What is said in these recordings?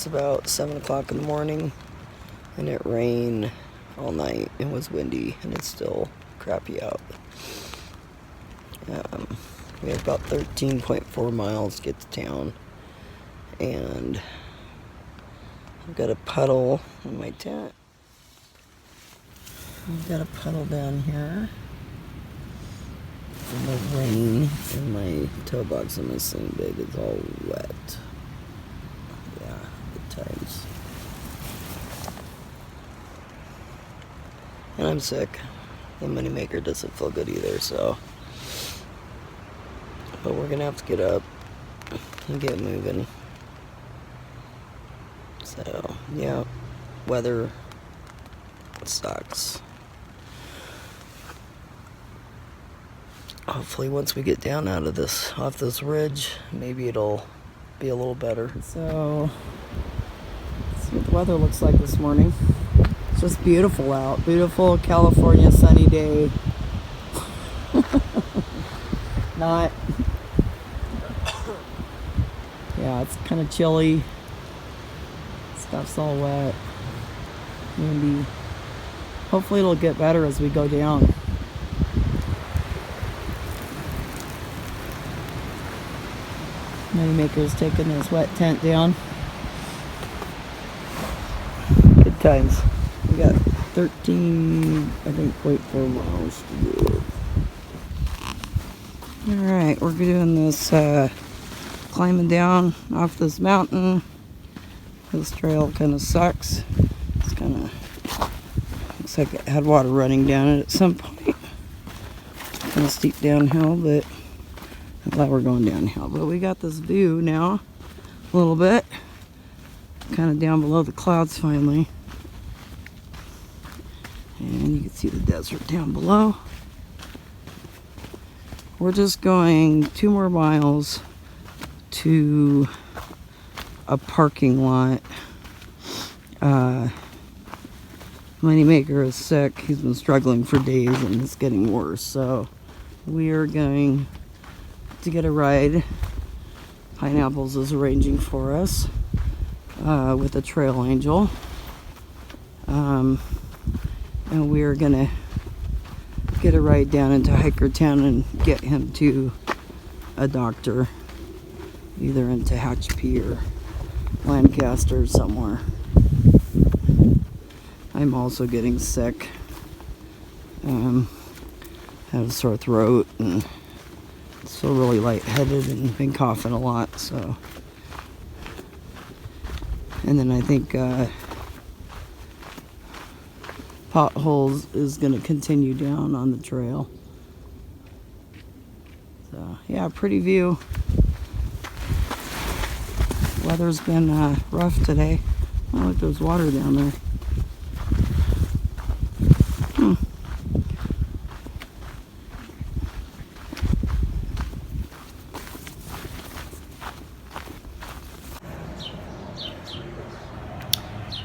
It's about 7 o'clock in the morning, and it rained all night. It was windy, and it's still crappy out. We have about 13.4 miles to get to town, and I've got a puddle in my tent. I've got a puddle down here from the rain, and my toe box on my sling bag is all wet. Yeah, good times. And I'm sick. The moneymaker doesn't feel good either, so. But we're gonna have to get up and get moving. So, yeah, weather sucks. Hopefully once we get down off this ridge, maybe it'll be a little better. So, let's see what the weather looks like this morning. It's just beautiful out. Beautiful California sunny day. Not. Yeah, it's kind of chilly. Stuff's all wet. Windy. Hopefully it'll get better as we go down. Moneymaker's taking his wet tent down. Good times. We got 13.4 miles to do. Alright, we're doing this climbing down off this mountain. This trail kind of sucks. It's kind of looks like it had water running down it at some point. Kind of steep downhill, but I'm glad we're going downhill. But we got this view now, a little bit, kind of down below the clouds finally. And you can see the desert down below. We're just going 2 more miles to a parking lot. Moneymaker is sick. He's been struggling for days and it's getting worse. So we are going to get a ride. Pineapples is arranging for us with a trail angel. And we are going to get a ride down into Hikertown and get him to a doctor, either in Tehachapi or Lancaster or somewhere. I'm also getting sick. Have a sore throat and still really lightheaded and been coughing a lot. So, and then I think potholes is going to continue down on the trail. So yeah, pretty view. Weather's been rough today. Oh, look, there's water down there.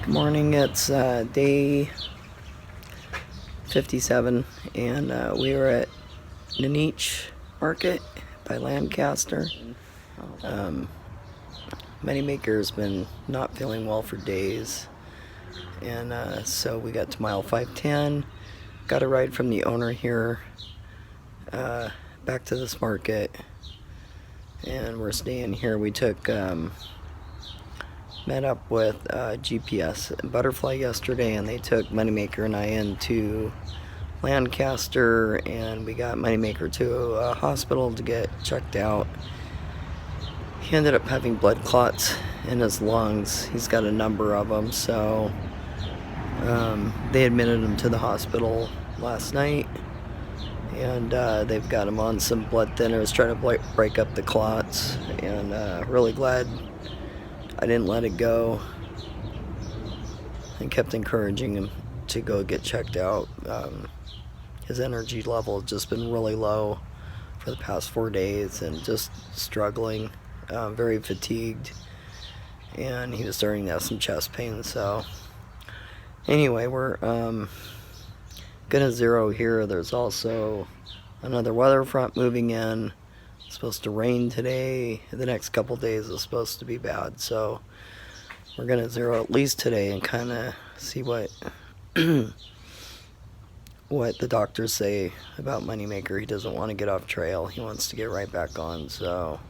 Good morning. It's day 57, and we were at Naneech Market by Lancaster. Moneymaker's been not feeling well for days, and so we got to mile 510, got a ride from the owner here back to this market, and we're staying here. We took met up with GPS and Butterfly yesterday, and they took Moneymaker and I into Lancaster, and we got Moneymaker to a hospital to get checked out. He ended up having blood clots in his lungs. He's got a number of them, so they admitted him to the hospital last night, and they've got him on some blood thinners trying to break up the clots, and really glad I didn't let it go and kept encouraging him to go get checked out. His energy level has just been really low for the past 4 days and just struggling, very fatigued, and he was starting to have some chest pain. So anyway, we're gonna zero here. There's also another weather front moving in. It's supposed to rain today. The next couple days is supposed to be bad, so we're gonna zero at least today and kind of see what what the doctors say about Moneymaker. He doesn't want to get off trail. He wants to get right back on. So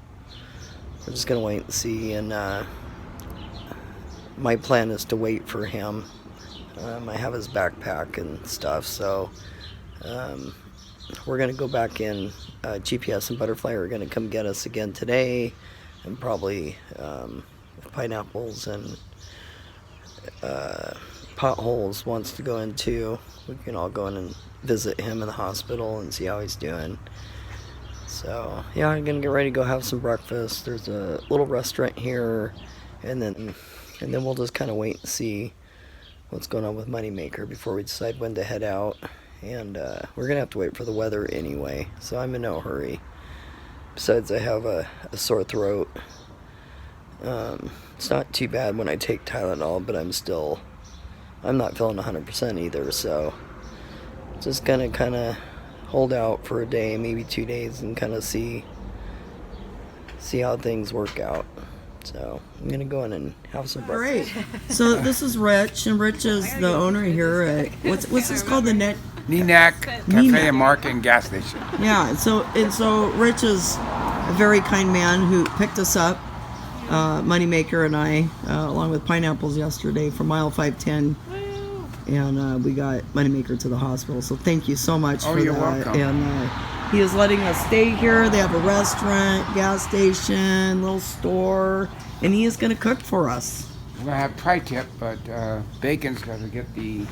we're just gonna wait and see. And my plan is to wait for him. I have his backpack and stuff, so we're gonna go back in. GPS and Butterfly are gonna come get us again today, and probably if Pineapples and Potholes wants to go in too, we can all go in and visit him in the hospital and see how he's doing. So yeah, I'm gonna get ready to go have some breakfast. There's a little restaurant here, and then we'll just kind of wait and see what's going on with Moneymaker before we decide when to head out. And we're gonna have to wait for the weather anyway, so I'm in no hurry. Besides, I have a sore throat. It's not too bad when I take Tylenol, but I'm not feeling 100% either, so just gonna kind of hold out for a day, maybe 2 days, and kind of see how things work out. So I'm gonna go in and have some breakfast. All right. So this is Rich, and Rich is the owner here at what's this called, the Naneech Cafe and Market and Gas Station. Yeah. And so Rich is a very kind man who picked us up, Moneymaker and I, along with Pineapples yesterday from mile 510. And we got Moneymaker to the hospital. So thank you so much for you're that. welcome. And he is letting us stay here. They have a restaurant, gas station, little store, and he is going to cook for us. We're going to have tri-tip, but Bacon's got to get the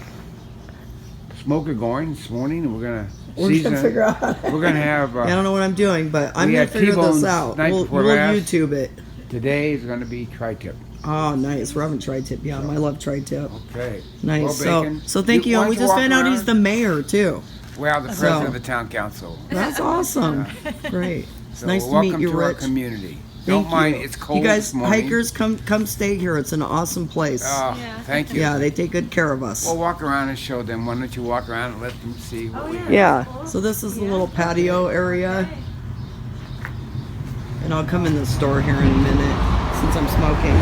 smoker going this morning, and we're going to season it. Figure out. We're going to have... I don't know what I'm doing, but I'm going to figure this out. We'll YouTube it. Today is going to be tri-tip. Oh, nice. We're having tri-tip. Yeah, I love tri-tip. Okay. Nice. Well, Bacon, so thank you. And we just found out he's the mayor, too. Well, the president of the town council. That's awesome. Great. It's nice to meet you, welcome to our Rich. community. Thank Don't mind, you. it's cold You guys, this morning. hikers, come stay here. It's an awesome place. Thank you. Yeah, they take good care of us. We'll walk around and show them. Why don't you walk around and let them see what we have. Yeah. So this is the little patio area. And I'll come in the store here in a minute since I'm smoking.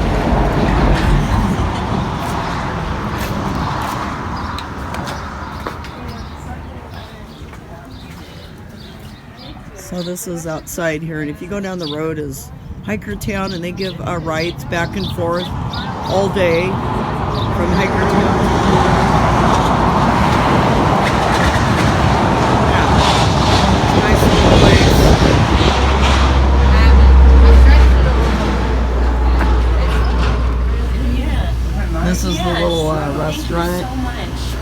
So this is outside here, and if you go down the road is Hiker Town, and they give rides back and forth all day from Hiker Town. Yeah. Nice little place. This is the little restaurant,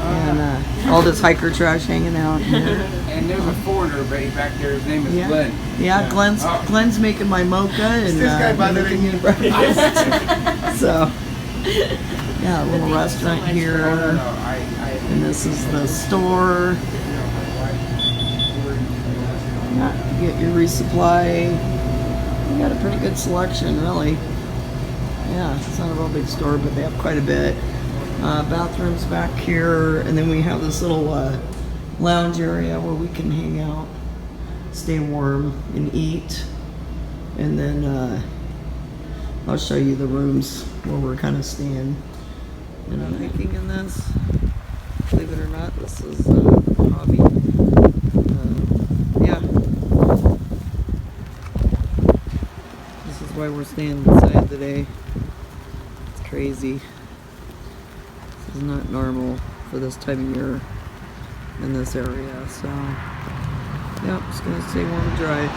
and all this hiker trash hanging out here. And there's a foreigner back there. His name is Glenn. Yeah, Glenn's making my mocha and making me breakfast. So, yeah, a little restaurant here, and this is the store. Yeah, you get your resupply. You got a pretty good selection, really. Yeah, it's not a real big store, but they have quite a bit. Bathrooms back here, and then we have this little lounge area where we can hang out, stay warm, and eat. And then I'll show you the rooms where we're kind of staying. And I'm hiking in this. Believe it or not, this is a hobby. Yeah. This is why we're staying inside today. It's crazy. This is not normal for this time of year in this area, so yep, just gonna stay warm and dry.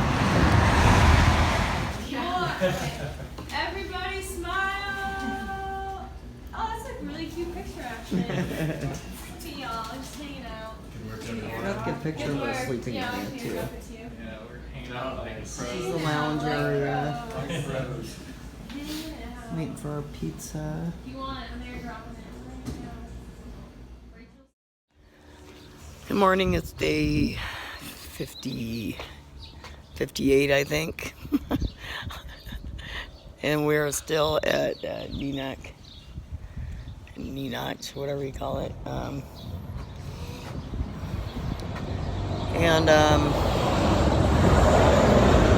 Everybody smile! Oh, that's a really cute picture, actually. See y'all, just hanging out. That's a good picture of us sleeping in there too. Yeah, we're hanging out like This is the lounge area. pros. Waiting for our pizza. If you want it, when they're dropping it. Good morning, it's day 58, I think. And we're still at Naneech, whatever you call it.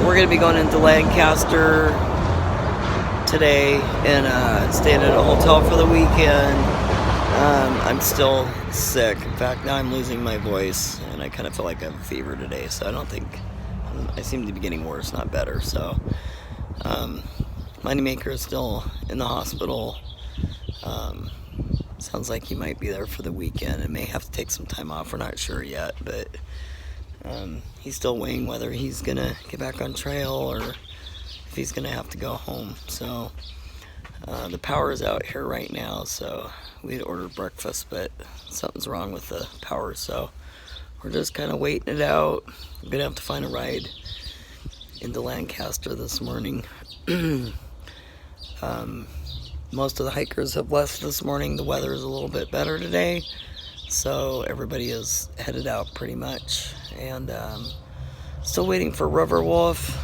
We're going to be going into Lancaster today and stayed at a hotel for the weekend. I'm still sick. In fact, now I'm losing my voice, and I kind of feel like I have a fever today, so I don't think, I seem to be getting worse, not better. So, Moneymaker is still in the hospital. Sounds like he might be there for the weekend and may have to take some time off. We're not sure yet, but he's still weighing whether he's gonna get back on trail or if he's gonna have to go home. So the power is out here right now, so we had ordered breakfast, but something's wrong with the power, so we're just kind of waiting it out. We're gonna have to find a ride into Lancaster this morning. Most of the hikers have left this morning. The weather is a little bit better today, so everybody is headed out pretty much. And still waiting for River Wolf.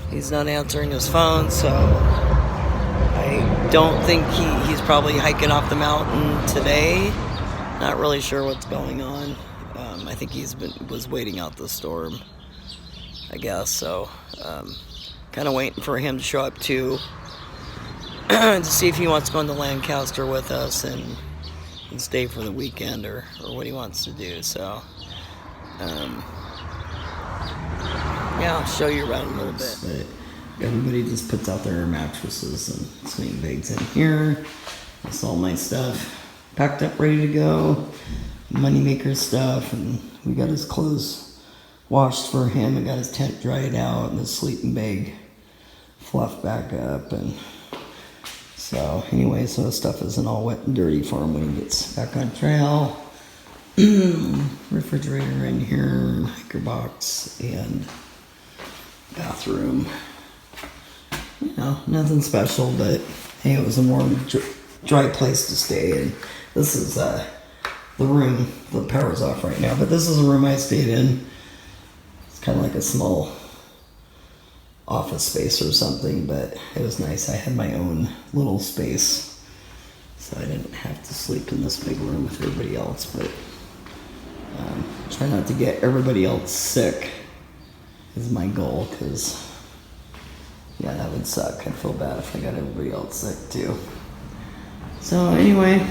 He's not answering his phone, so I don't think he's probably hiking off the mountain today. Not really sure what's going on. I think was waiting out the storm, I guess. So kind of waiting for him to show up too. To see if he wants to go into Lancaster with us and stay for the weekend or what he wants to do. So, yeah, I'll show you around a little bit. But everybody just puts out their mattresses and sleeping bags in here. That's all my stuff packed up, ready to go. Moneymaker stuff, and we got his clothes washed for him. I got his tent dried out and his sleeping bag fluffed back up, and so anyway, so the stuff isn't all wet and dirty for him when he gets back on trail. Refrigerator in here, hiker box, and bathroom. You know, nothing special, but hey, it was a warm, dry place to stay. And this is the room. The power's off right now, but this is a room I stayed in. It's kind of like a small office space or something, but it was nice. I had my own little space, so I didn't have to sleep in this big room with everybody else. But try not to get everybody else sick is my goal, because yeah, that would suck. I'd feel bad if I got everybody else sick too. So anyway,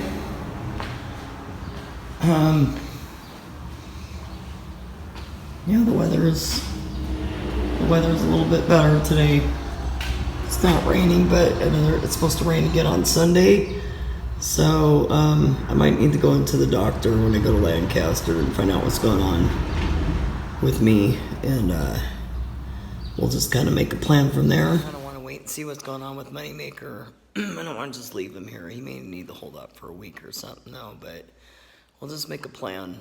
yeah, the weather's a little bit better today. It's not raining, but it's supposed to rain again on Sunday. So I might need to go into the doctor when I go to Lancaster and find out what's going on with me, and we'll just kind of make a plan from there. I kind of want to wait and see what's going on with Moneymaker. I don't want to just leave him here. He may need to hold up for a week or something, though, but we'll just make a plan.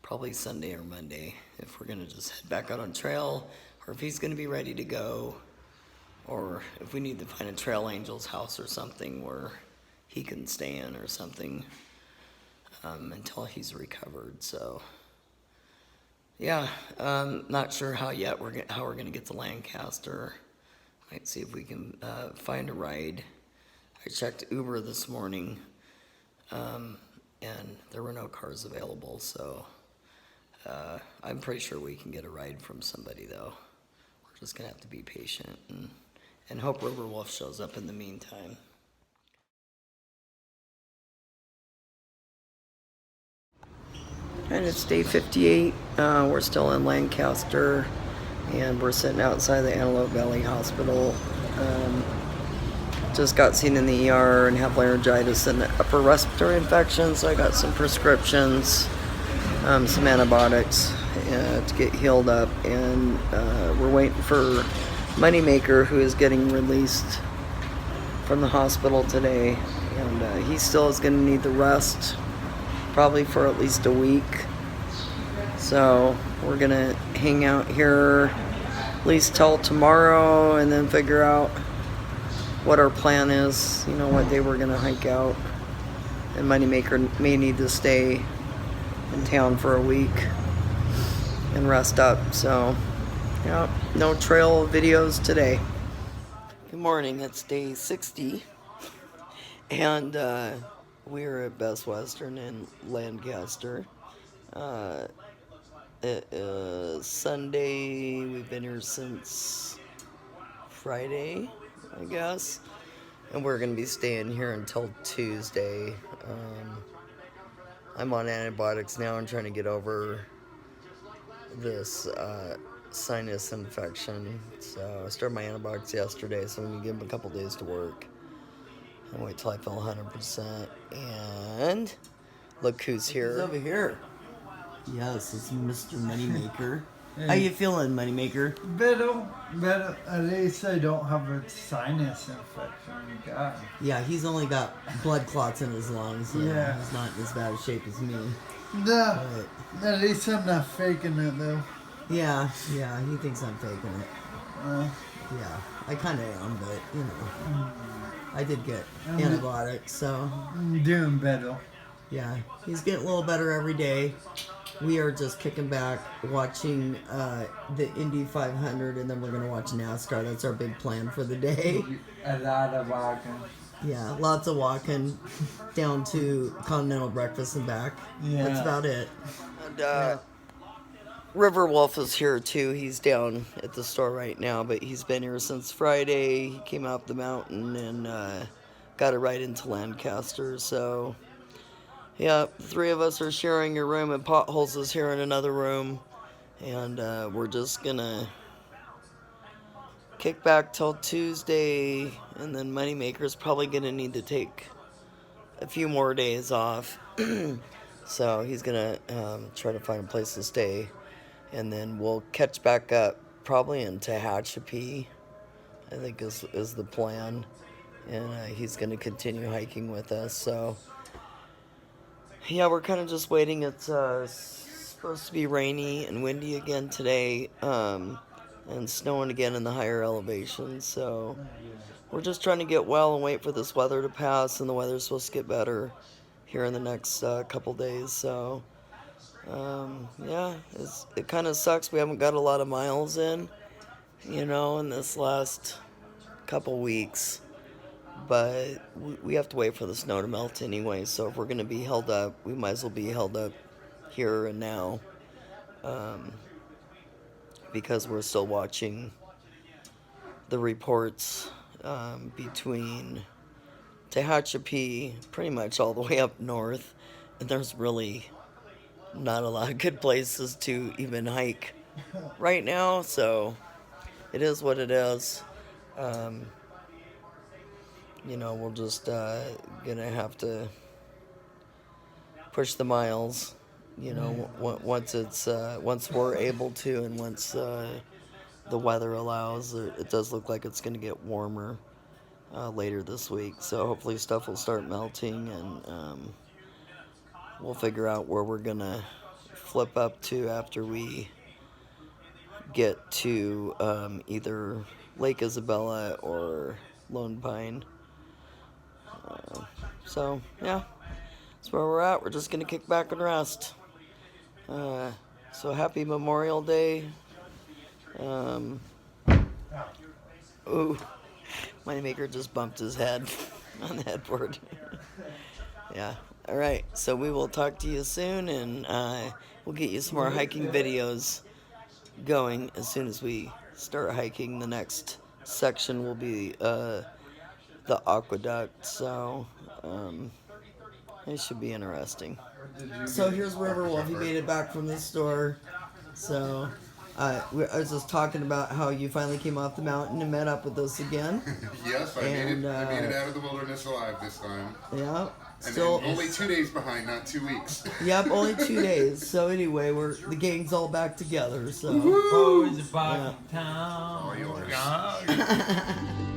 Probably Sunday or Monday, if we're gonna just head back out on trail, or if he's gonna be ready to go, or if we need to find a Trail Angel's house or something where he can stay in or something until he's recovered. So yeah, not sure how yet how we're gonna get to Lancaster. Might see if we can find a ride. I checked Uber this morning, and there were no cars available, so I'm pretty sure we can get a ride from somebody, though. We're just gonna have to be patient and hope River Wolf shows up in the meantime. And it's day 58. We're still in Lancaster, and we're sitting outside the Antelope Valley Hospital. Just got seen in the ER and have laryngitis and upper respiratory infection, so I got some prescriptions, some antibiotics to get healed up, and we're waiting for Moneymaker, who is getting released from the hospital today, and he still is going to need the rest, probably for at least a week. So we're going to hang out here at least till tomorrow, and then figure out what our plan is, you know, what day we're going to hike out. And Moneymaker may need to stay in town for a week and rest up. So yeah, no trail videos today. Good morning, it's day 60, and we're at Best Western in Lancaster. It is Sunday. We've been here since Friday, I guess. And we're going to be staying here until Tuesday. I'm on antibiotics now and trying to get over this sinus infection. So I started my antibiotics yesterday, so I'm going to give them a couple days to work. And wait till I feel 100%. And look who's here. He's over here. Yes, it's Mr. Moneymaker. How you feeling, Moneymaker? Better. At least I don't have a sinus infection. God. Yeah, he's only got blood clots in his lungs. So Yeah. He's not in as bad a shape as me. No, But, at least I'm not faking it though. yeah, he thinks I'm faking it. Yeah, I kind of am, but, you know. I did get antibiotics, so. I'm doing better. Yeah, he's getting a little better every day. We are just kicking back, watching the Indy 500, and then we're going to watch NASCAR. That's our big plan for the day. A lot of walking. Yeah, lots of walking down to Continental Breakfast and back. Yeah. That's about it. And River Wolf is here too. He's down at the store right now, but he's been here since Friday. He came out the mountain and got a ride into Lancaster. So, yeah, the three of us are sharing a room, and Potholes is here in another room. And we're just gonna kick back till Tuesday, and then Moneymaker's probably gonna need to take a few more days off. So he's gonna try to find a place to stay, and then we'll catch back up probably in Tehachapi, I think is the plan. And he's gonna continue hiking with us. So yeah, we're kind of just waiting. It's supposed to be rainy and windy again today, and snowing again in the higher elevations. So we're just trying to get well and wait for this weather to pass, and the weather's supposed to get better here in the next couple days. So yeah, it kind of sucks. We haven't got a lot of miles in, in this last couple weeks. But we have to wait for the snow to melt anyway, so if we're going to be held up, we might as well be held up here and now, because we're still watching the reports between Tehachapi pretty much all the way up north, and there's really not a lot of good places to even hike right now, so it is what it is. We're just gonna have to push the miles, once we're able to, and once the weather allows. It does look like it's gonna get warmer later this week, so hopefully stuff will start melting, and we'll figure out where we're gonna flip up to after we get to either Lake Isabella or Lone Pine. So yeah, that's where we're at. We're just gonna kick back and rest. So happy Memorial Day. Ooh, Moneymaker just bumped his head on the headboard. Yeah. All right. So we will talk to you soon, and we'll get you some more hiking videos going as soon as we start hiking. The next section will be the aqueduct, so it should be interesting. So here's Riverwolf. He made it back from the store. So I was just talking about how you finally came off the mountain and met up with us again. Yes, I made it out of the wilderness alive this time. Yeah. And Still then only 2 days behind, not 2 weeks. Yep, only 2 days. So anyway, the gang's all back together. So Always back in town. All yours. God.